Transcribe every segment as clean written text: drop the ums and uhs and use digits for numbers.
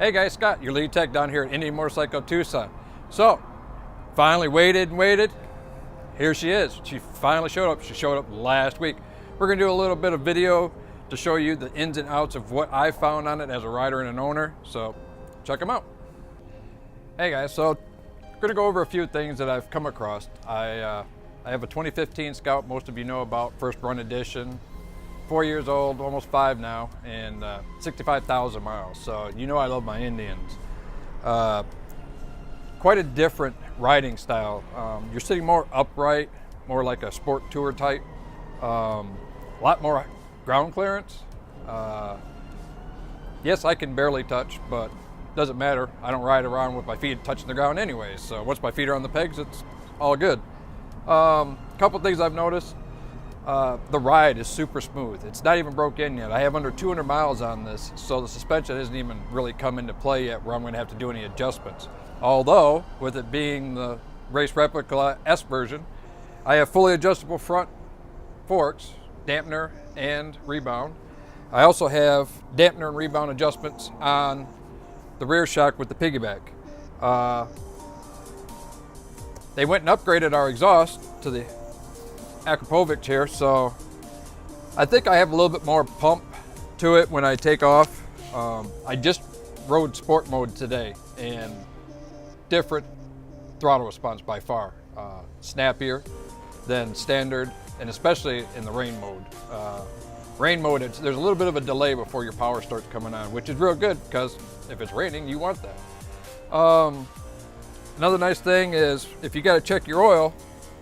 Hey guys, Scott, your lead tech down here at Indian Motorcycle Tucson. So, finally waited and waited. Here she is. She finally showed up. She showed up last week. We're gonna do a little bit of video to show you the ins and outs of what I found on it as a rider and an owner. So, check them out. Hey guys, so we're gonna go over a few things that I've come across. I have a 2015 Scot, most of you know about, first run edition. 4 years old, almost 5 now, and 65,000 miles. So you know I love my Indians. Quite a different riding style. You're sitting more upright, more like a sport tour type. A lot more ground clearance. Yes, I can barely touch, but doesn't matter. I don't ride around with my feet touching the ground anyways. So once my feet are on the pegs, it's all good. Couple things I've noticed. The ride is super smooth. It's not even broke in yet. I have under 200 miles on this, so the suspension hasn't even really come into play yet where I'm going to have to do any adjustments. Although, with it being the race replica S version, I have fully adjustable front forks, dampener and rebound. I also have dampener and rebound adjustments on the rear shock with the piggyback. They went and upgraded our exhaust to the Akrapovic here, so I think I have a little bit more pump to it when I take off. I just rode sport mode today, and different throttle response by far. Snappier than standard, and especially in the rain mode. Rain mode, there's a little bit of a delay before your power starts coming on, which is real good because if it's raining, you want that. Another nice thing is if you got to check your oil,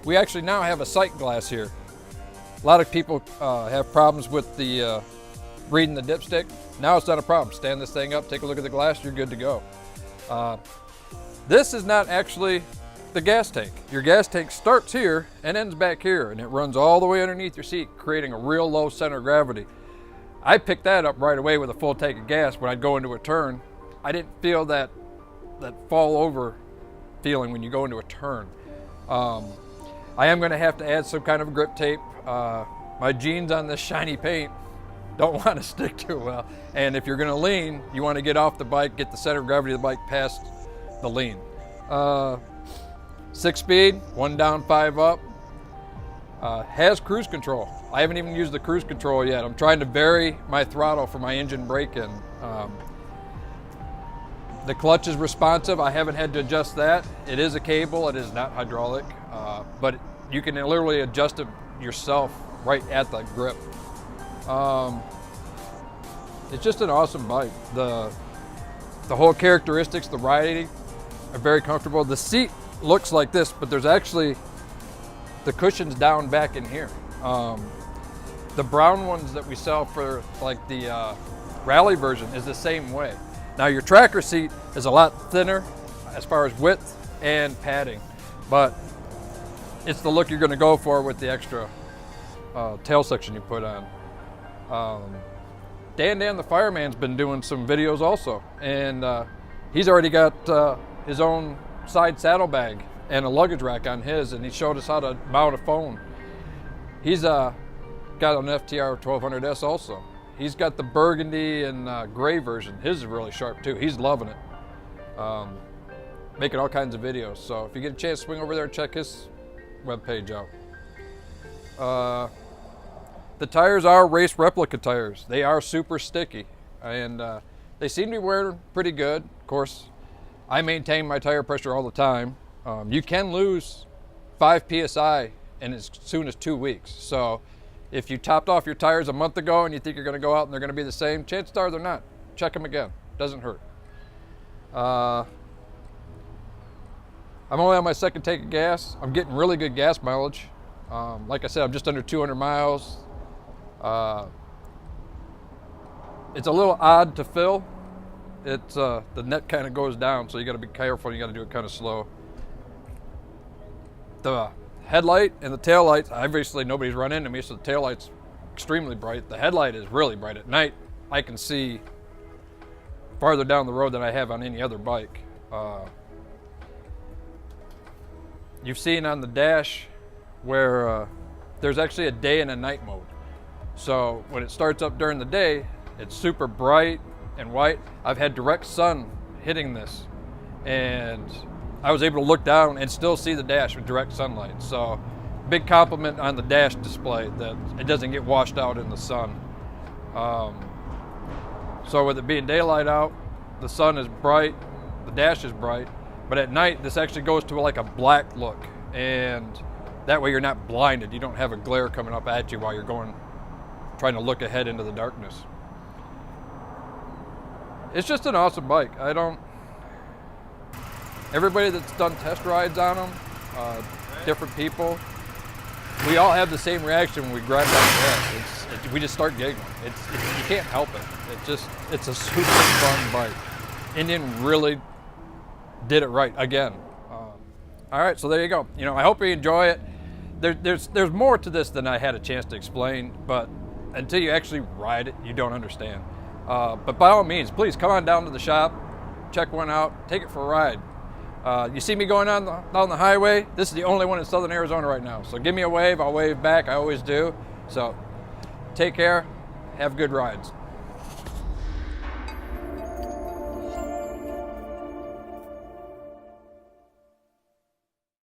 we actually now have a sight glass here. A lot of people have problems with the reading the dipstick. Now it's not a problem. Stand this thing up, take a look at the glass, you're good to go. This is not actually the gas tank. Your gas tank starts here and ends back here, and it runs all the way underneath your seat, creating a real low center of gravity. I picked that up right away with a full tank of gas when I'd go into a turn. I didn't feel that fall over feeling when you go into a turn. I am going to have to add some kind of grip tape. My jeans on this shiny paint don't want to stick too well. And if you're going to lean, you want to get off the bike, get the center of gravity of the bike past the lean. 6-speed, 1 down, 5 up. Has cruise control. I haven't even used the cruise control yet. I'm trying to vary my throttle for my engine braking. The clutch is responsive. I haven't had to adjust that. It is a cable, it is not hydraulic, but you can literally adjust it yourself right at the grip. It's just an awesome bike. The whole characteristics, the riding are very comfortable. The seat looks like this, but there's actually the cushions down back in here. The brown ones that we sell for like the rally version is the same way. Now your tracker seat is a lot thinner as far as width and padding, but it's the look you're going to go for with the extra tail section you put on. Dan the Fireman's been doing some videos also, and he's already got his own side saddlebag and a luggage rack on his, and he showed us how to mount a phone. He's got an FTR1200 also. He's got the burgundy and gray version. His is really sharp too. He's loving it. Making all kinds of videos. So if you get a chance, swing over there and check his webpage out. The tires are race replica tires. They are super sticky, and they seem to be wearing pretty good. Of course, I maintain my tire pressure all the time. You can lose 5 PSI in as soon as 2 weeks. So if you topped off your tires a month ago and you think you're going to go out and they're going to be the same, chances are they're not. Check them again. Doesn't hurt. I'm only on my second tank of gas. I'm getting really good gas mileage. Like I said, I'm just under 200 miles. It's a little odd to fill. It's the net kind of goes down, so you got to be careful. You got to do it kind of slow. The headlight and the tail lights, obviously nobody's run into me, so the tail light's extremely bright. The headlight is really bright at night. I can see farther down the road than I have on any other bike. You've seen on the dash where there's actually a day and a night mode. So when it starts up during the day, it's super bright, and white. I've had direct sun hitting this, and I was able to look down and still see the dash with direct sunlight. So big compliment on the dash display that it doesn't get washed out in the sun. So with it being daylight out, the sun is bright, the dash is bright, but at night this actually goes to like a black look, and that way you're not blinded. You don't have a glare coming up at you while you're trying to look ahead into the darkness. It's just an awesome bike. Everybody that's done test rides on them, different people, we all have the same reaction when we drive down the dash. We just start giggling. You can't help it. It's a super fun bike. Indian really did it right again. All right, so there you go. I hope you enjoy it. There's more to this than I had a chance to explain, but until you actually ride it, you don't understand. But by all means, please come on down to the shop, check one out, take it for a ride. You see me going down the highway, this is the only one in Southern Arizona right now. So give me a wave, I'll wave back, I always do. So take care, have good rides.